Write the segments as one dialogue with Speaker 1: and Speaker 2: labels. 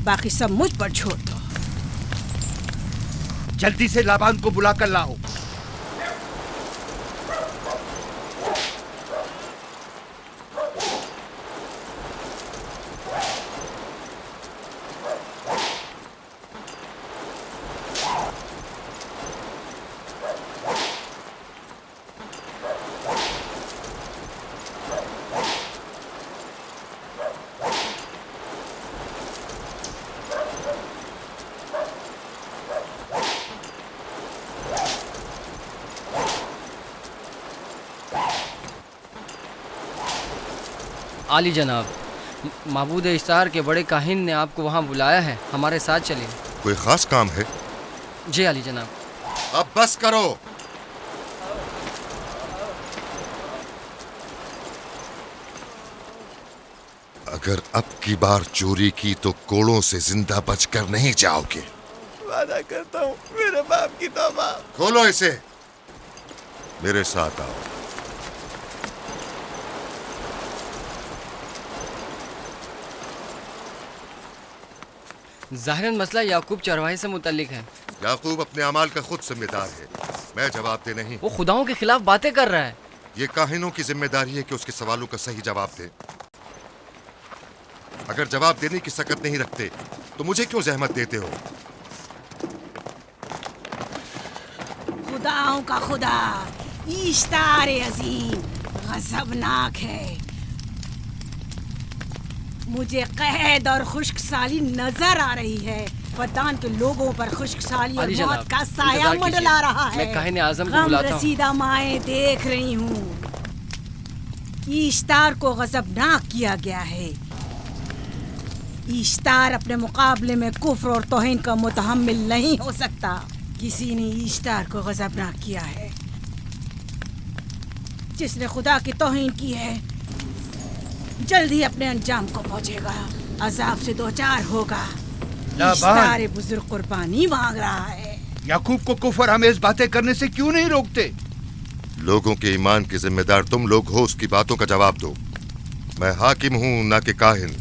Speaker 1: باقی سب مجھ پر چھوڑ دو۔
Speaker 2: جلدی سے لابان کو بلا کر لاؤ۔
Speaker 3: عالی جناب، معبود اشتار کے بڑے کاہن نے آپ کو وہاں بلایا ہے، ہمارے ساتھ چلیے۔
Speaker 4: کوئی خاص کام ہے؟
Speaker 3: جی عالی جناب۔
Speaker 4: اب بس کرو۔ اگر اب کی بار چوری کی تو کوڑوں سے زندہ بچ کر نہیں جاؤ گے۔
Speaker 2: وعدہ کرتا ہوں، میرے باپ کی توبہ۔
Speaker 4: کھولو اسے، میرے ساتھ آؤ۔
Speaker 3: ظاہراً مسئلہ یعقوب چرواہے سے متعلق ہے۔
Speaker 4: یعقوب اپنے اعمال کا خود ذمہ دار ہے، میں جواب دہ نہیں۔
Speaker 3: وہ خداؤں کے خلاف باتیں کر رہا ہے۔
Speaker 4: یہ کاہنوں کی ذمہ داری ہے کہ اس کے سوالوں کا صحیح جواب دے۔ اگر جواب دینے کی سکت نہیں رکھتے تو مجھے کیوں زحمت دیتے ہو؟
Speaker 1: خداؤں کا خدا اشتار عظیم غضبناک ہے۔ مجھے قحط اور خشک سالی نظر آ رہی ہے۔ فدان کے لوگوں پر خشک سالی اور
Speaker 3: عالی جناب،
Speaker 1: موت کا سایہ
Speaker 3: انتظار کیجیے،
Speaker 1: منڈلا رہا ہے۔
Speaker 3: میں کاہن اعظم کو
Speaker 1: غم
Speaker 3: بلاتا ہوں۔
Speaker 1: رسیدہ مائیں دیکھ رہی ہوں۔ اشتار کو غضبناک کیا گیا ہے۔ اشتار اپنے مقابلے میں کفر اور توہین کا متحمل نہیں ہو سکتا۔ کسی نے اشتار کو غضبناک کیا ہے۔ جس نے خدا کی توہین کی ہے جلد ہی اپنے انجام کو پہنچے گا، عذاب سے دوچار ہوگا۔ اشتار بزرگ قربانی مانگ رہا ہے۔
Speaker 2: یعقوب کو کفر امیز باتیں کرنے سے کیوں نہیں روکتے؟
Speaker 4: لوگوں کے ایمان کے ذمہ دار تم لوگ ہو، اس کی باتوں کا جواب دو۔ میں حاکم ہوں نہ کہ کاہن۔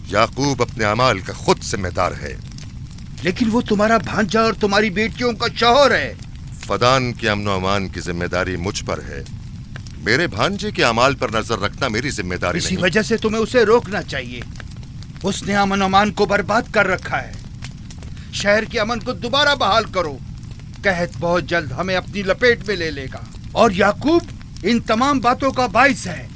Speaker 4: یعقوب اپنے اعمال کا خود ذمہ دار ہے۔
Speaker 2: لیکن وہ تمہارا بھانجا اور تمہاری بیٹیوں کا شوہر ہے۔
Speaker 4: فدان کے امن و امان کی ذمہ داری مجھ پر ہے۔ میرے بھانجے کے اعمال پر نظر رکھنا میری ذمہ داری
Speaker 2: اسی
Speaker 4: نہیں۔
Speaker 2: وجہ سے تمہیں اسے روکنا چاہیے۔ اس نے امن و امان کو برباد کر رکھا ہے۔ شہر کے امن کو دوبارہ بحال کرو۔ قحط بہت جلد ہمیں اپنی لپیٹ میں لے لے گا، اور یعقوب ان تمام باتوں کا باعث ہے۔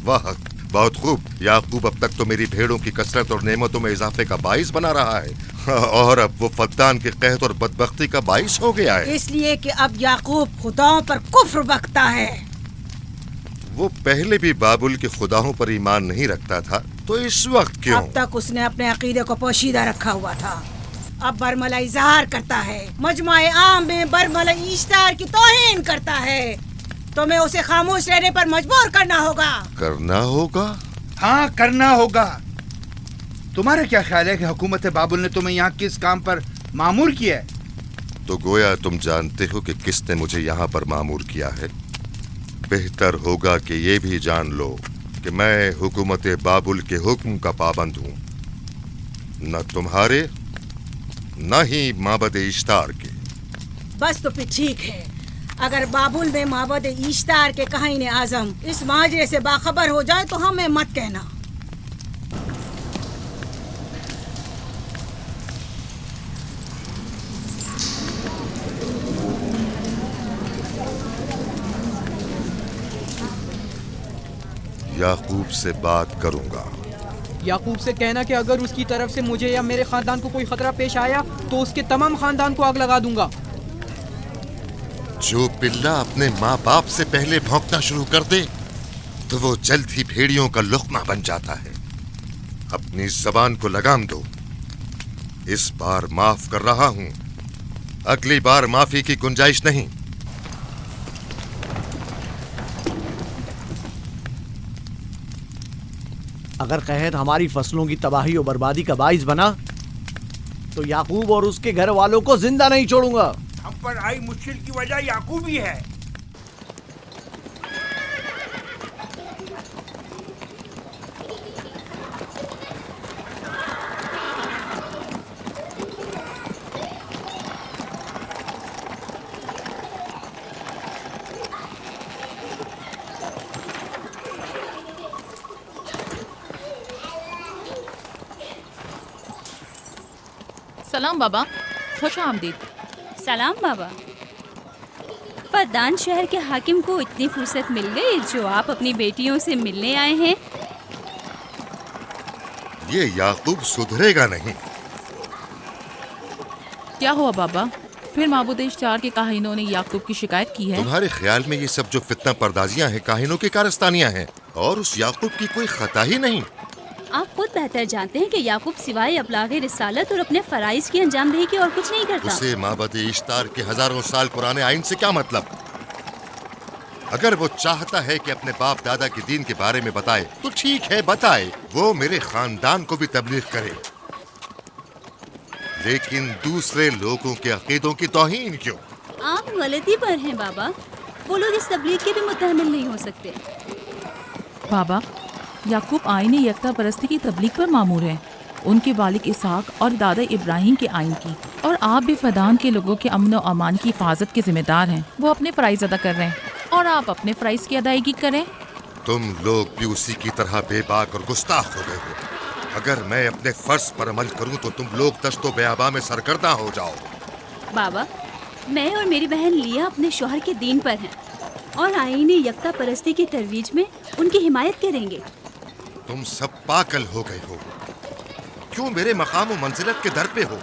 Speaker 4: واہ، بہت خوب۔ یعقوب اب تک تو میری بھیڑوں کی کثرت اور نعمتوں میں اضافے کا باعث بنا رہا ہے، اور اب وہ فدان کے قحط اور بدبختی کا باعث ہو گیا ہے۔
Speaker 1: اس لیے کہ اب یعقوب خداؤں پر کفر بکتا ہے۔
Speaker 4: وہ پہلے بھی بابل کے خداؤں پر ایمان نہیں رکھتا تھا، تو اس وقت کیوں؟
Speaker 1: اب تک اس نے اپنے عقیدے کو پوشیدہ رکھا ہوا تھا، اب برملا اظہار کرتا ہے، مجمع عام میں برملا اشتار کی توہین کرتا ہے۔ تمہیں اسے خاموش رہنے پر مجبور کرنا ہوگا۔
Speaker 4: کرنا ہوگا؟
Speaker 2: ہاں، کرنا ہوگا۔ تمہارا کیا خیال ہے کہ حکومت بابل نے تمہیں یہاں کس کام پر مامور کیا ہے؟
Speaker 4: تو گویا تم جانتے ہو کہ کس نے مجھے یہاں پر مامور کیا ہے۔ بہتر ہوگا کہ یہ بھی جان لو کہ میں حکومت بابل کے حکم کا پابند ہوں، نہ تمہارے نہ ہی معبد اشتار کے۔
Speaker 1: بس تو پھر ٹھیک ہے، اگر بابل میں معبد اشتار کے کاہن اعظم اس ماجرے سے باخبر ہو جائے تو ہمیں مت کہنا۔
Speaker 4: یعقوب سے بات کروں گا۔
Speaker 5: یعقوب سے کہنا کہ اگر اس کی طرف سے مجھے یا میرے خاندان کو کوئی خطرہ پیش آیا تو اس کے تمام خاندان کو آگ لگا دوں گا۔
Speaker 4: جو پلہ اپنے ماں باپ سے پہلے بھونکنا شروع کر دے تو وہ جلد ہی بھیڑیوں کا لقمہ بن جاتا ہے۔ اپنی زبان کو لگام دو۔ اس بار معاف کر رہا ہوں، اگلی بار معافی کی گنجائش نہیں۔
Speaker 6: اگر قحط ہماری فصلوں کی تباہی و بربادی کا باعث بنا تو یعقوب اور اس کے گھر والوں کو زندہ نہیں چھوڑوں گا۔
Speaker 2: ہم پر آئی مشکل کی وجہ یعقوب ہی ہے۔
Speaker 7: सलाम बाबा, खुश आमदीद।
Speaker 8: सलाम बाबा। फद्दान शहर के हाकिम को इतनी फुर्सत मिल गई जो आप अपनी बेटियों से मिलने आए हैं।
Speaker 4: ये याकूब सुधरेगा नहीं।
Speaker 7: क्या हुआ बाबा, फिर माबूद इश्तार के काहिनों ने याकूब की शिकायत की है?
Speaker 4: तुम्हारे ख्याल में ये सब जो फितना पर्दाजियां हैं काहिनों की कारस्तानियां हैं, और उस याकूब की कोई खता ही नहीं।
Speaker 8: आप खुद बेहतर जानते हैं कि याकूब सिवाय अबलाग रिसालत और अपने फराइज की अंजामदही के और कुछ नहीं करता।
Speaker 4: उसे माबद इश्तार के हजारों साल पुराने आइन से क्या मतलब? अगर वो चाहता है कि अपने बाप दादा के दीन के बारे में बताए तो ठीक है, बताए। वो मेरे खानदान को भी तबलीग करे, लेकिन दूसरे लोगों के अकीदों की तौहीन क्यों?
Speaker 8: आप गलती पर हैं बाबा, वो लोग इस तबलीग के भी मुतहम्मिल नहीं हो सकते।
Speaker 7: बाबा, याकूब आईन यकता परस्ती की तबलीग पर मामूर है, उनके वालिद इसहाक और दादा इब्राहिम के आइन की, और आप भी फदान के लोगों के अमन और अमान की हिफाजत के जिम्मेदार हैं। वो अपने फ़राइज़ अदा कर रहे हैं और आप अपने फ़राइज़ की अदायगी करें।
Speaker 4: तुम लोग भी उसी की तरह बेबाक और गुस्ताख हो गए हो। अगर मैं अपने फर्ज पर अमल करूं तो तुम लोग दश्तो बेआबा में सरगर्दा हो जाओ।
Speaker 8: बाबा, मैं और मेरी बहन लिया अपने शौहर के दीन पर हैं और आईन यकता परस्ती की तरवीज में उनकी हिमायत करेंगे।
Speaker 4: तुम सब पागल हो गए हो। क्यों मेरे मकाम और मंजिलत के दर पे हो?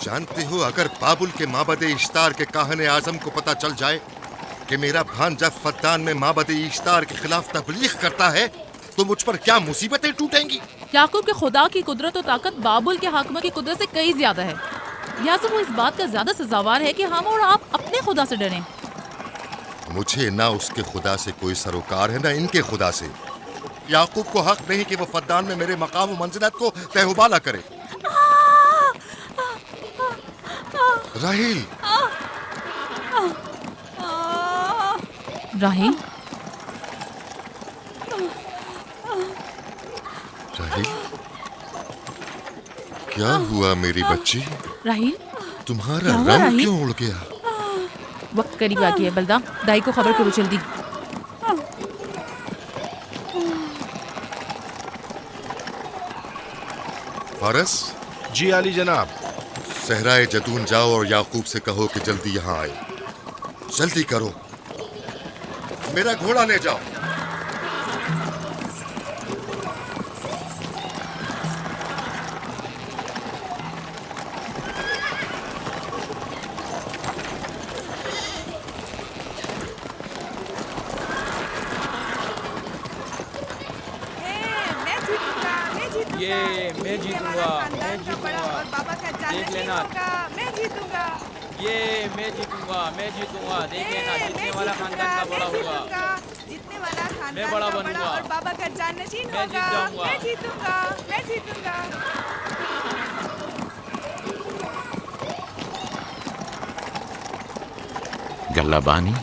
Speaker 4: जानते हो, अगर बाबुल के माबद इश्तार के काहने आजम को पता चल जाए कि मेरा भांजा फद्दान में माबद इश्तार के खिलाफ तबलीग करता है तो मुझ पर क्या मुसीबतें टूटेंगी।
Speaker 7: याकूब के खुदा की कुदरत और ताकत बाबुल के हाकिम की कुदरत से कई ज्यादा है। लिहाजा वो इस बात का ज्यादा सजावार है कि हम और आप अपने खुदा से डरें।
Speaker 4: मुझे ना उसके खुदा से कोई सरोकार है, ना इनके खुदा से। याकूब को हक नहीं कि वो फद्दान में मेरे मकाम और मंजिलत को तहबाला करे। राहील,
Speaker 7: राहील,
Speaker 4: राहील, क्या हुआ मेरी बच्ची?
Speaker 7: राहील,
Speaker 4: तुम्हारा
Speaker 7: क्या हुआ,
Speaker 4: रंग
Speaker 7: राहील?
Speaker 4: क्यों उड़ गया?
Speaker 7: वक्त करीब आ गया। बलदा, दाई को खबर करो जल्दी।
Speaker 4: फारस,
Speaker 9: जी आली जनाब।
Speaker 4: सहराए जदून जाओ और याकूब से कहो कि जल्दी यहाँ आए। जल्दी करो, मेरा घोड़ा ले जाओ।
Speaker 5: ये मैं जीतूंगा, मैं जीतूंगा, देख लेना।
Speaker 10: मैं जीतूंगा,
Speaker 5: ये मैं जीतूंगा, मैं जीतूंगा, देख लेना। जीतने वाला खानदान का बड़ा होगा,
Speaker 10: जीतने वाला खानदान
Speaker 5: मैं बड़ा
Speaker 10: का
Speaker 5: बनूंगा
Speaker 10: और बाबा का जाननशीन
Speaker 5: मैं जीत
Speaker 10: होगा।
Speaker 5: जाऊंगा।
Speaker 10: मैं जीतूंगा, मैं जीतूंगा।
Speaker 11: गल्लाबानी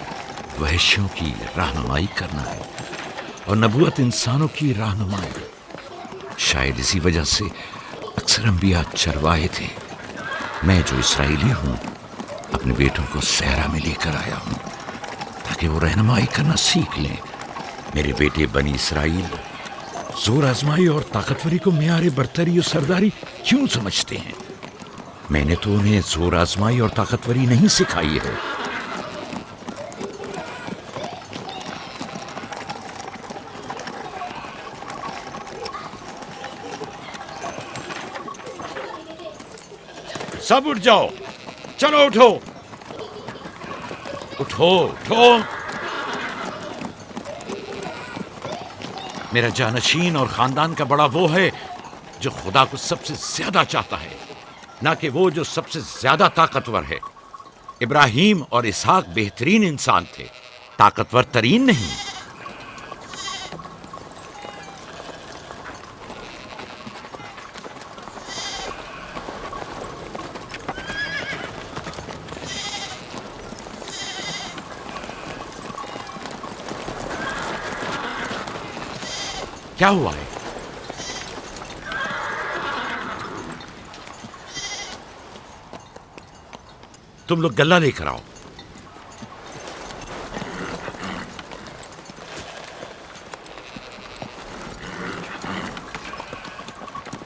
Speaker 11: वहशियों की रहनुमाई करना है और नबूवत इंसानों की रहनुमाई। शायद इसी वजह से अक्सर अंबिया चरवाहे थे। मैं जो इसराइली हूँ अपने बेटों को सहरा में लेकर आया हूँ ताकि वो रहनुमाई करना सीख लें। मेरे बेटे बनी इसराइल जोर आजमाई और ताकतवरी को मियारे बरतरी और सरदारी क्यों समझते हैं? मैंने तो उन्हें जोर आजमाई और ताकतवरी नहीं सिखाई है।
Speaker 9: सब उठ जाओ, चलो उठो, उठो, उठो।
Speaker 11: मेरा जानशीन और खानदान का बड़ा वो है जो खुदा को सबसे ज्यादा चाहता है, ना कि वो जो सबसे ज्यादा ताकतवर है। इब्राहिम और इसहाक बेहतरीन इंसान थे, ताकतवर तरीन नहीं। क्या हुआ है? तुम लोग गल्ला लेकर आओ।